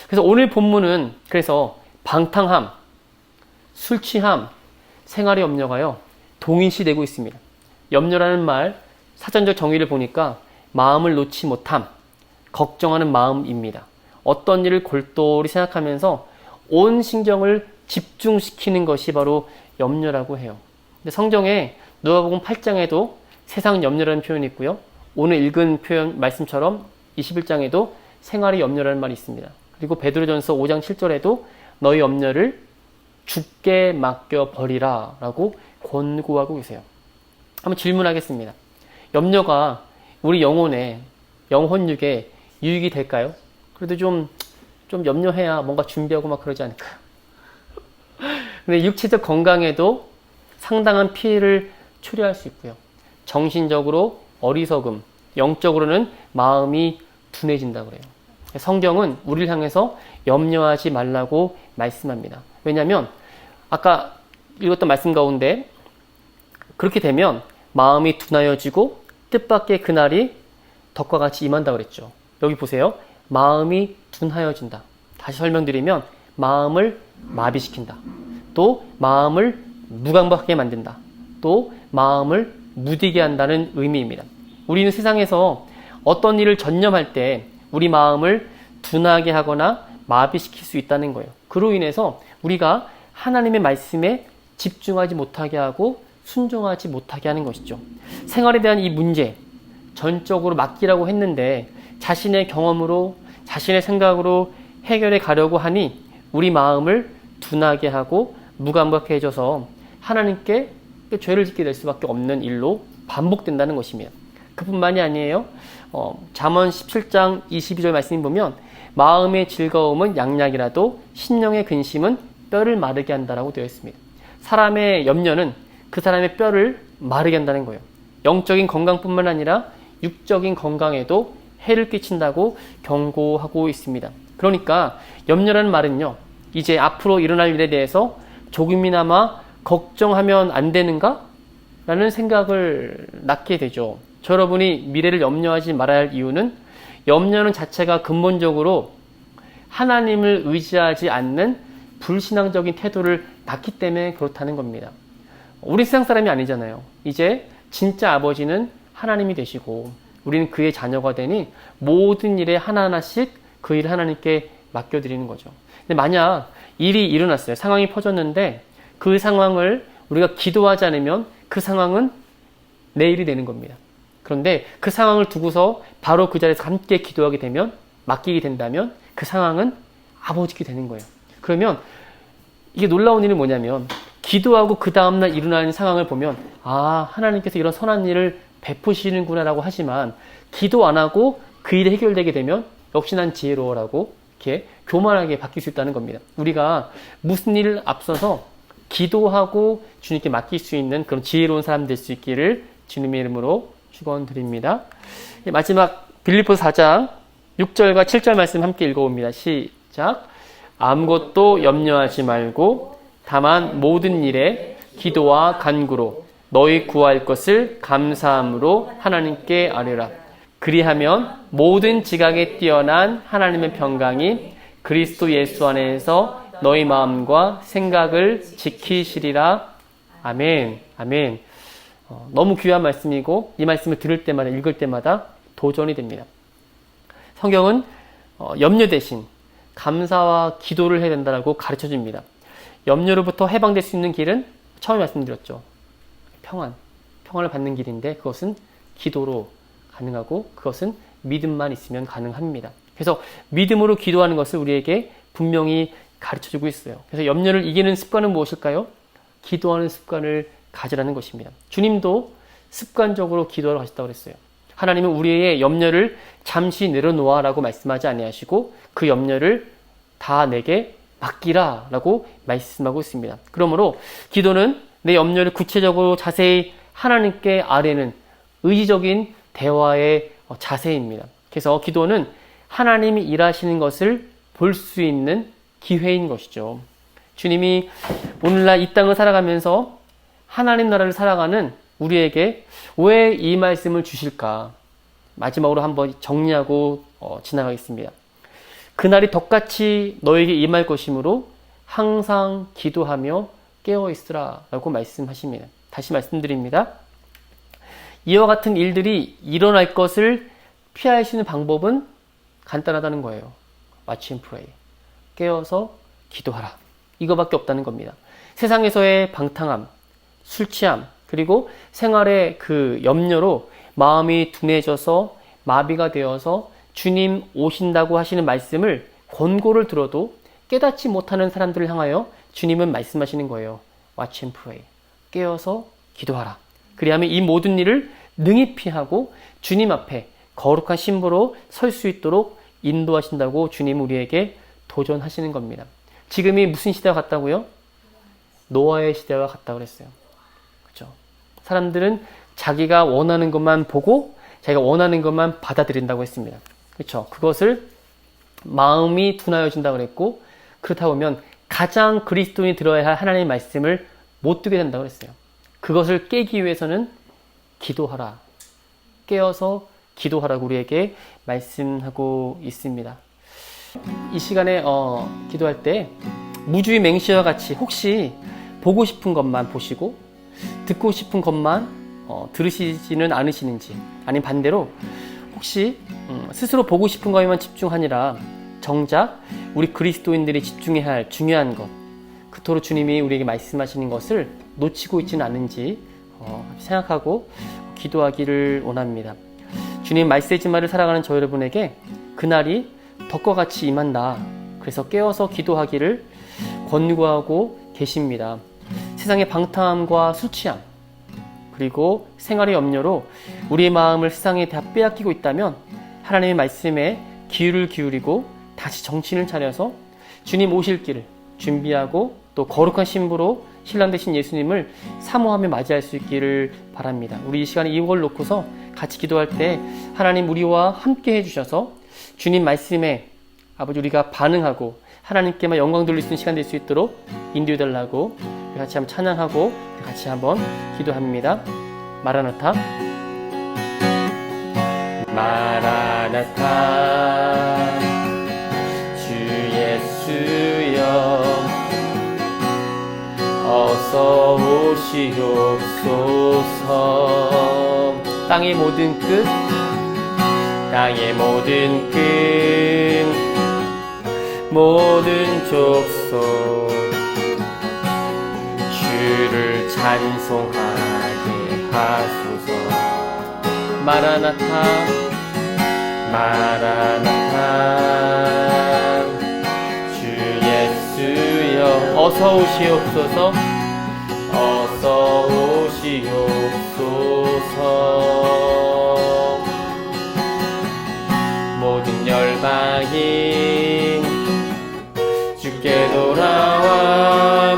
Speaker 1: 그래서 오늘 본문은 그래서 방탕함, 술 취함, 생활의 염려가요 동일시되고 있습니다. 염려라는 말 사전적 정의를 보니까 마음을 놓지 못함, 걱정하는 마음입니다. 어떤 일을 골똘히 생각하면서 온 신경을 집중시키는 것이 바로 염려라고 해요. 근데 성경에 누가복음 8장에도 세상 염려라는 표현이 있고요. 오늘 읽은 표현 말씀처럼 21장에도 생활의 염려라는 말이 있습니다. 그리고 베드로전서 5장 7절에도 너희 염려를 주께 맡겨 버리라 라고 권고하고 계세요. 한번 질문하겠습니다. 염려가 우리 영혼에 영혼육에 유익이 될까요? 그래도 좀 염려해야 뭔가 준비하고 막 그러지 않을까. 근데 육체적 건강에도 상당한 피해를 초래할 수 있고요. 정신적으로 어리석음, 영적으로는 마음이 둔해진다고 그래요. 성경은 우리를 향해서 염려하지 말라고 말씀합니다. 왜냐하면 아까 읽었던 말씀 가운데 그렇게 되면 마음이 둔하여지고 뜻밖의 그날이 덕과 같이 임한다고 그랬죠. 여기 보세요. 마음이 둔하여진다. 다시 설명드리면 마음을 마비시킨다. 또 마음을 무감각하게 만든다. 또 마음을 무디게 한다는 의미입니다. 우리는 세상에서 어떤 일을 전념할 때 우리 마음을 둔하게 하거나 마비시킬 수 있다는 거예요. 그로 인해서 우리가 하나님의 말씀에 집중하지 못하게 하고 순종하지 못하게 하는 것이죠. 생활에 대한 이 문제 전적으로 맡기라고 했는데 자신의 경험으로 자신의 생각으로 해결해 가려고 하니 우리 마음을 둔하게 하고 무감각해져서 하나님께 죄를 짓게 될 수밖에 없는 일로 반복된다는 것입니다. 그뿐만이 아니에요. 잠언 17장 22절 말씀 보면 마음의 즐거움은 양약이라도 심령의 근심은 뼈를 마르게 한다라고 되어 있습니다. 사람의 염려는 그 사람의 뼈를 마르게 한다는 거예요. 영적인 건강뿐만 아니라 육적인 건강에도 해를 끼친다고 경고하고 있습니다. 그러니까 염려라는 말은요, 이제 앞으로 일어날 일에 대해서 조금이나마 걱정하면 안 되는가? 라는 생각을 낳게 되죠. 저 여러분이 미래를 염려하지 말아야 할 이유는 염려는 자체가 근본적으로 하나님을 의지하지 않는 불신앙적인 태도를 낳기 때문에 그렇다는 겁니다. 우리 세상 사람이 아니잖아요. 이제 진짜 아버지는 하나님이 되시고 우리는 그의 자녀가 되니 모든 일에 하나하나씩 그 일을 하나님께 맡겨드리는 거죠. 근데 만약 일이 일어났어요. 상황이 퍼졌는데 그 상황을 우리가 기도하지 않으면 그 상황은 내일이 되는 겁니다. 그런데 그 상황을 두고서 바로 그 자리에서 함께 기도하게 되면, 맡기게 된다면 그 상황은 아버지께 되는 거예요. 그러면 이게 놀라운 일은 뭐냐면 기도하고 그 다음날 일어나는 상황을 보면 하나님께서 이런 선한 일을 베푸시는구나 라고 하지만 기도 안 하고 그 일이 해결되게 되면 역시 난 지혜로워라고 이렇게 교만하게 바뀔 수 있다는 겁니다. 우리가 무슨 일을 앞서서 기도하고 주님께 맡길 수 있는 그런 지혜로운 사람 될 수 있기를 주님의 이름으로 축원드립니다. 마지막 빌립보서 4장 6절과 7절 말씀 함께 읽어봅니다. 시작. 아무것도 염려하지 말고 다만 모든 일에 기도와 간구로 너희 구할 것을 감사함으로 하나님께 아뢰라. 그리하면 모든 지각에 뛰어난 하나님의 평강이 그리스도 예수 안에서 너희 마음과 생각을 지키시리라. 아멘. 아멘. 너무 귀한 말씀이고 이 말씀을 들을 때마다 읽을 때마다 도전이 됩니다. 성경은 염려 대신 감사와 기도를 해야 된다고 가르쳐 줍니다. 염려로부터 해방될 수 있는 길은 처음에 말씀드렸죠. 평안을 받는 길인데 그것은 기도로 가능하고 그것은 믿음만 있으면 가능합니다. 그래서 믿음으로 기도하는 것을 우리에게 분명히 가르쳐주고 있어요. 그래서 염려를 이기는 습관은 무엇일까요? 기도하는 습관을 가지라는 것입니다. 주님도 습관적으로 기도하러 가셨다고 그랬어요. 하나님은 우리의 염려를 잠시 내려놓아 라고 말씀하지 아니하시고 그 염려를 다 내게 맡기라 라고 말씀하고 있습니다. 그러므로 기도는 내 염려를 구체적으로 자세히 하나님께 아뢰는 의지적인 대화의 자세입니다. 그래서 기도는 하나님이 일하시는 것을 볼 수 있는 기회인 것이죠. 주님이 오늘날 이 땅을 살아가면서 하나님 나라를 살아가는 우리에게 왜 이 말씀을 주실까? 마지막으로 한번 정리하고 지나가겠습니다. 그날이 덕같이 너에게 임할 것이므로 항상 기도하며 깨어있으라 라고 말씀하십니다. 다시 말씀드립니다. 이와 같은 일들이 일어날 것을 피할 수 있는 방법은 간단하다는 거예요. Watch and pray. 깨어서 기도하라. 이거밖에 없다는 겁니다. 세상에서의 방탕함, 술 취함, 그리고 생활의 그 염려로 마음이 둔해져서 마비가 되어서 주님 오신다고 하시는 말씀을 권고를 들어도 깨닫지 못하는 사람들을 향하여 주님은 말씀하시는 거예요. Watch and pray. 깨어서 기도하라. 그리하면 이 모든 일을 능히 피하고 주님 앞에 거룩한 신부로 설 수 있도록 인도하신다고 주님 우리에게 도전하시는 겁니다. 지금이 무슨 시대가 같다고요? 노아의 시대가 같다고 그랬어요. 그렇죠? 사람들은 자기가 원하는 것만 보고 자기가 원하는 것만 받아들인다고 했습니다. 그렇죠? 그것을 마음이 둔하여진다고 그랬고, 그렇다 보면 가장 그리스도인이 들어야 할 하나님의 말씀을 못 듣게 된다고 그랬어요. 그것을 깨기 위해서는 기도하라. 깨어서 기도하라고 우리에게 말씀하고 있습니다. 이 시간에 기도할 때 무주의 맹시와 같이 혹시 보고 싶은 것만 보시고 듣고 싶은 것만 들으시지는 않으시는지, 아니면 반대로 혹시 스스로 보고 싶은 것에만 집중하니라 정작 우리 그리스도인들이 집중해야 할 중요한 것, 그토록 주님이 우리에게 말씀하시는 것을 놓치고 있지는 않은지 생각하고 기도하기를 원합니다. 주님 말세지마를 살아가는 저 여러분에게 그날이 덕과 같이 임한다. 그래서 깨어서 기도하기를 권고하고 계십니다. 세상의 방탕함과 술취함, 그리고 생활의 염려로 우리의 마음을 세상에 다 빼앗기고 있다면 하나님의 말씀에 귀를 기울이고 다시 정신을 차려서 주님 오실 길을 준비하고 또 거룩한 신부로 신랑 되신 예수님을 사모하며 맞이할 수 있기를 바랍니다. 우리 이 시간에 이걸 놓고서 같이 기도할 때 하나님 우리와 함께 해주셔서 주님 말씀에 아버지 우리가 반응하고 하나님께만 영광 돌릴 수 있는 시간 될 수 있도록 인도해달라고 같이 한번 찬양하고 같이 한번 기도합니다. 마라나타 마라나타 주 예수여 어서 오시옵소서. 땅의 모든 끝 모든 족속 주를 찬송하게 하소서. 마라나타 주 예수여 어서 오시옵소서. 어서 오시옵소서. 모든 열방이 주께 돌아와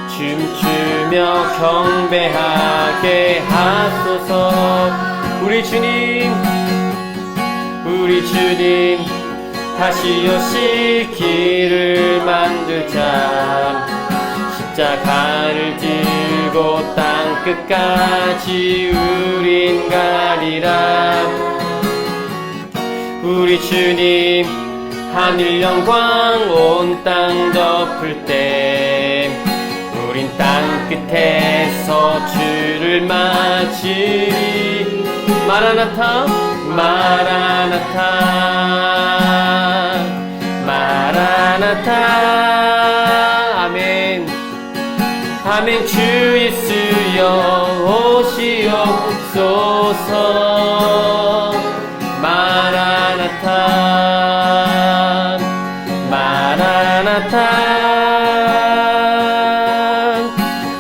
Speaker 1: 춤추며 경배하게 하소서. 우리 주님 다시 오시기를 만들자. 십자가를 들고 땅끝까지 우린 가리라. 우리 주님 하늘 영광 온 땅 덮을 때 우린 땅끝에서 주를 맞으리. 마라나타 아멘. 아멘. 주 예수여 오시옵소서. 마라나타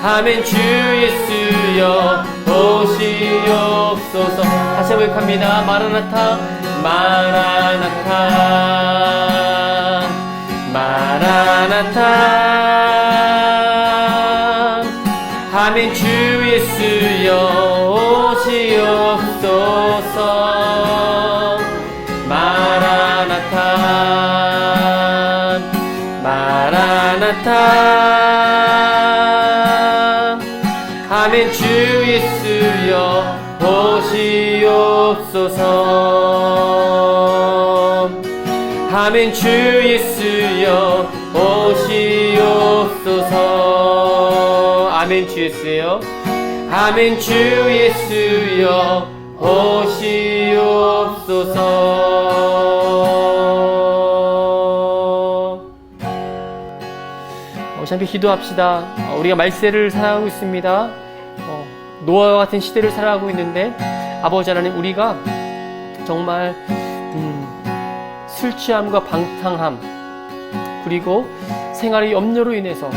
Speaker 1: 아멘. 주 예수여 오시옵소서. 기도하겠습니다. 마라나타, 마라나타, 마라나타. 아멘. 주 예수여 오시옵소서. 마라나타, 마라나타. 아멘. 주 예수여 오시옵소서. 아멘. 주 예수여 오시옵소서. 아멘. 주 예수여. 아멘. 주 예수여 오시옵소서. 잠시 기도합시다. 우리가 말세를 살아가고 있습니다. 노아와 같은 시대를 살아가고 있는데, 아버지 하나님, 우리가 정말 술 취함과 방탕함, 그리고 생활의 염려로 인해서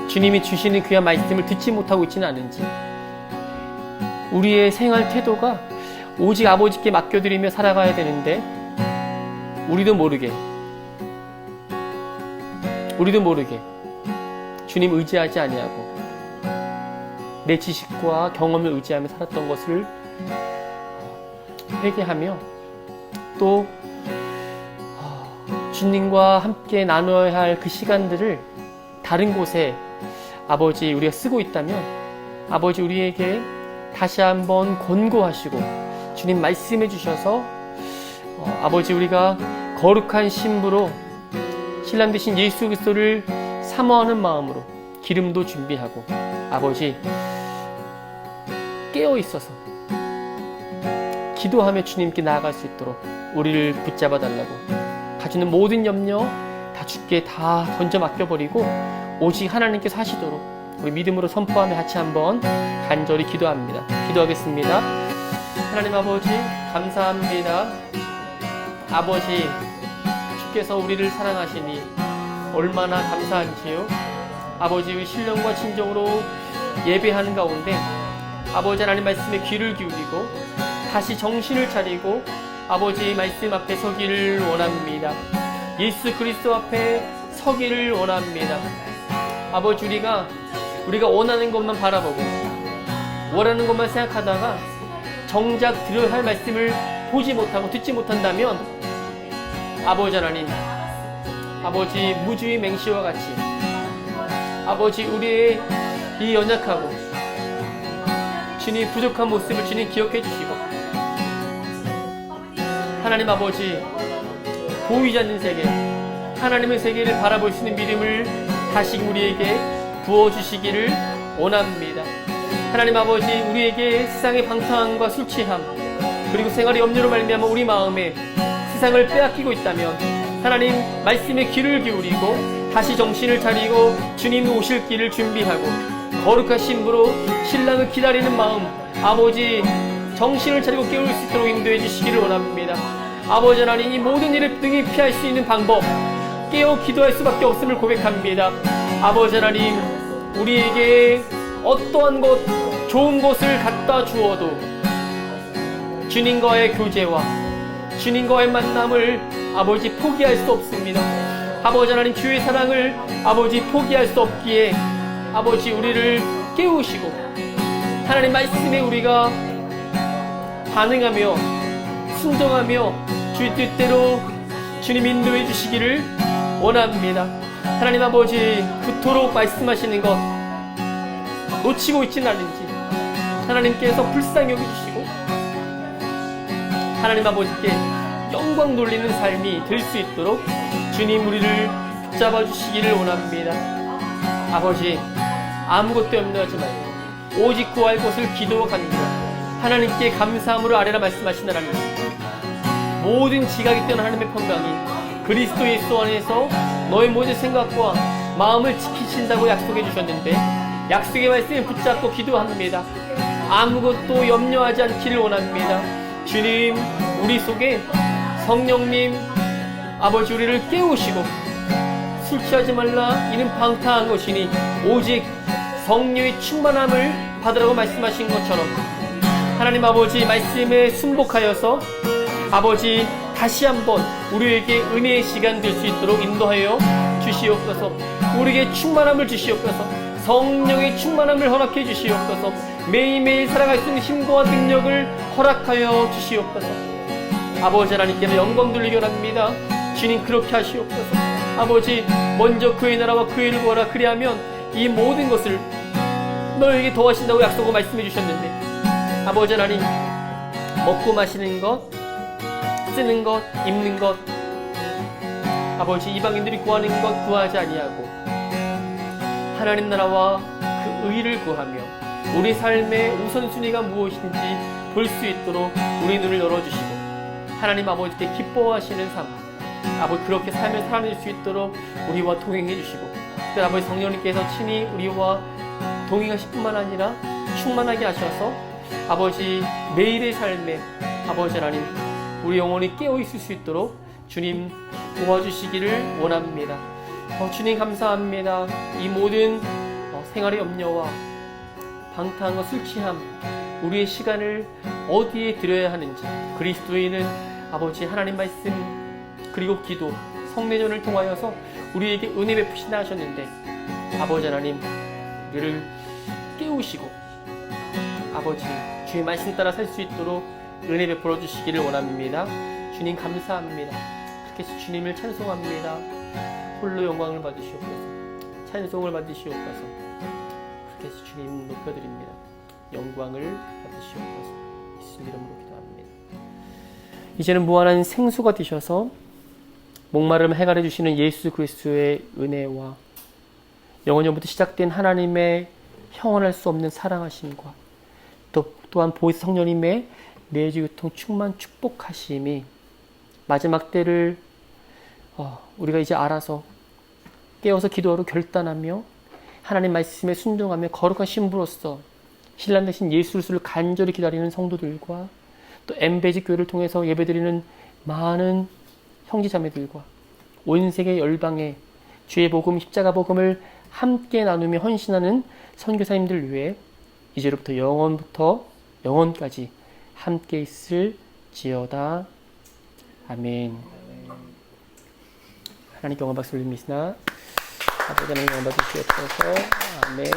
Speaker 1: 주님이 주시는 귀한 말씀을 듣지 못하고 있지는 않은지, 우리의 생활 태도가 오직 아버지께 맡겨드리며 살아가야 되는데, 우리도 모르게 주님 의지하지 아니하고 내 지식과 경험을 의지하며 살았던 것을 회개하며, 또 주님과 함께 나눠야 할 그 시간들을 다른 곳에 아버지 우리가 쓰고 있다면, 아버지 우리에게 다시 한번 권고하시고 주님 말씀해 주셔서 아버지 우리가 거룩한 신부로 신랑 되신 예수 그리스도를 사모하는 마음으로 기름도 준비하고, 아버지 깨어 있어서 기도하며 주님께 나아갈 수 있도록 우리를 붙잡아 달라고, 가지는 모든 염려 다 주께 다 던져 맡겨버리고 오직 하나님께서 하시도록 우리 믿음으로 선포하며 같이 한번 간절히 기도합니다. 기도하겠습니다. 하나님 아버지 감사합니다. 아버지 주께서 우리를 사랑하시니 얼마나 감사한지요. 아버지 우리 신령과 진정으로 예배하는 가운데 아버지 하나님 말씀에 귀를 기울이고 다시 정신을 차리고 아버지 말씀 앞에 서기를 원합니다. 예수 그리스도 앞에 서기를 원합니다. 아버지 우리가 원하는 것만 바라보고 원하는 것만 생각하다가 정작 들어야 할 말씀을 보지 못하고 듣지 못한다면 아버지 하나님, 아버지 무주의 맹시와 같이 아버지 우리의 이 연약하고 주님 부족한 모습을 주님 기억해 주시고, 하나님 아버지 보이지 않는 세계, 하나님의 세계를 바라볼 수 있는 믿음을 다시 우리에게 부어주시기를 원합니다. 하나님 아버지 우리에게 세상의 방탕함과 술 취함 그리고 생활의 염려로 말미암아 우리 마음에 세상을 빼앗기고 있다면 하나님 말씀에 귀를 기울이고 다시 정신을 차리고 주님 오실 길을 준비하고 거룩한 신부로 신랑을 기다리는 마음, 아버지 정신을 차리고 깨울 수 있도록 인도해 주시기를 원합니다. 아버지 하나님 이 모든 일을 등이 피할 수 있는 방법, 깨어 기도할 수밖에 없음을 고백합니다. 아버지 하나님 우리에게 어떠한 것 좋은 것을 갖다 주어도 주님과의 교제와 주님과의 만남을 아버지 포기할 수 없습니다. 아버지 하나님 주의 사랑을 아버지 포기할 수 없기에 아버지 우리를 깨우시고 하나님 말씀에 우리가 반응하며 순종하며 주의 뜻대로 주님 인도해 주시기를 원합니다. 하나님 아버지 그토록 말씀하시는 것 놓치고 있지는 않은지 하나님께서 불쌍히 여겨주시고 하나님 아버지께 영광 돌리는 삶이 될 수 있도록 주님 우리를 붙잡아 주시기를 원합니다. 아버지 아무것도 염려하지 말고 오직 구할 것을 기도와 간구와 하나님께 감사함으로 아뢰라 말씀하신 하나님, 모든 지각이 뛰어난 하나님의 평강이 그리스도 예수 안에서 너의 모든 생각과 마음을 지키신다고 약속해 주셨는데 약속의 말씀에 붙잡고 기도합니다. 아무것도 염려하지 않기를 원합니다. 주님 우리 속에 성령님 아버지 우리를 깨우시고 술 취하지 말라 이는 방탕한 것이니 오직 성령의 충만함을 받으라고 말씀하신 것처럼 하나님 아버지 말씀에 순복하여서 아버지 다시 한번 우리에게 은혜의 시간 될 수 있도록 인도하여 주시옵소서. 우리에게 충만함을 주시옵소서. 성령의 충만함을 허락해 주시옵소서. 매일매일 살아갈 수 있는 힘과 능력을 허락하여 주시옵소서. 아버지 하나님께는 영광 돌리기 원합니다. 주님 그렇게 하시옵소서. 아버지 먼저 그의 나라와 그의 일을 구하라. 그리하면 이 모든 것을 너에게 더하신다고 약속을 말씀해 주셨는데 아버지 하나님 먹고 마시는 것, 쓰는 것, 입는 것 아버지 이방인들이 구하는 것 구하지 아니하고 하나님 나라와 그 의를 구하며 우리 삶의 우선순위가 무엇인지 볼 수 있도록 우리 눈을 열어주시고 하나님 아버지께 기뻐하시는 삶 아버지 그렇게 삶을 살아낼 수 있도록 우리와 동행해 주시고 특별히 아버지 성령님께서 친히 우리와 동행하실 뿐만 아니라 충만하게 하셔서 아버지 매일의 삶에 아버지 하나님 우리 영혼이 깨어있을 수 있도록 주님 도와주시기를 원합니다. 주님 감사합니다. 이 모든 생활의 염려와 방탕과 술 취함 우리의 시간을 어디에 드려야 하는지 그리스도인은 아버지 하나님 말씀 그리고 기도 성례전을 통하여서 우리에게 은혜 베푸신다 하셨는데 아버지 하나님 우리를 깨우시고 아버지 주의 말씀 따라 살 수 있도록 은혜 베풀어 주시기를 원합니다. 주님 감사합니다. 그렇게 해서 주님을 찬송합니다. 홀로 영광을 받으시옵소서. 찬송을 받으시옵소서. 그렇게 해서 주님 높여드립니다. 영광을 받으시옵소서. 예수님 이름으로 기도합니다. 이제는 무한한 생수가 되셔서 목마름을 해결해 주시는 예수 그리스도의 은혜와 영원전부터 시작된 하나님의 형언할 수 없는 사랑하심과 또한 보혜사 성령님의 내주교통 충만 축복하심이 마지막 때를 우리가 이제 알아서 깨어서 기도하러 결단하며 하나님 말씀에 순종하며 거룩한 신부로서 신랑 되신 예수 그리스도를 간절히 기다리는 성도들과 또 엠베지 교회를 통해서 예배드리는 많은 형제자매들과 온 세계 열방의 주의 복음 십자가 복음을 함께 나누며 헌신하는 선교사님들 위해 이제로부터 영원부터 영원까지 함께 있을지어다. 아멘. 하나님께 영광 박수 올립니다. 아버지 하나님 영광 받으시옵소서. 아멘.